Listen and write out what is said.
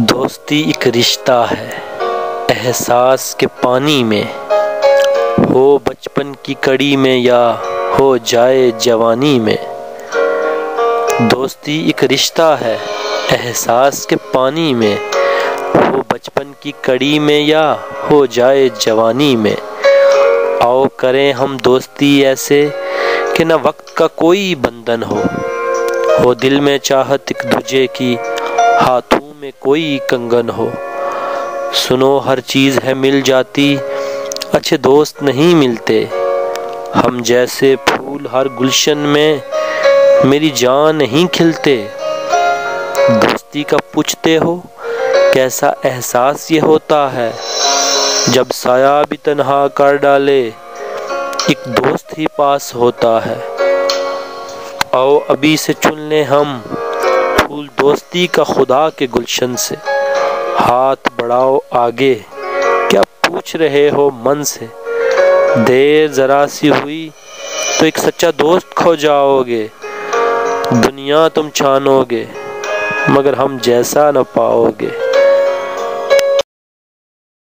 دوستی ایک رشتہ ہے احساس کے پانی میں، ہو بچپن کی کڑی میں یا ہو جائے جوانی میں۔ دوستی ایک رشتہ ہے احساس کے پانی میں، ہو بچپن کی کڑی میں یا ہو جائے جوانی میں۔ آؤ کریں ہم دوستی ایسے کہ نہ وقت کا کوئی بندھن ہو دل میں چاہت ایک دوجے کی، ہاتھوں میں کوئی کنگن ہو۔ سنو ہر چیز ہے مل جاتی، اچھے دوست نہیں ملتے۔ ہم جیسے پھول ہر گلشن میں میری جان نہیں کھلتے۔ دوستی کا پوچھتے ہو کیسا احساس یہ ہوتا ہے، جب سایہ بھی تنہا کر ڈالے ایک دوست ہی پاس ہوتا ہے۔ آؤ ابھی سے چن لیں ہم پھول دوستی کا خدا کے گلشن سے۔ ہاتھ بڑھاؤ آگے، کیا پوچھ رہے ہو من سے؟ دیر ذرا سی ہوئی تو ایک سچا دوست کھو جاؤ گے۔ دنیا تم چھانو گے مگر ہم جیسا نہ پاؤ گے۔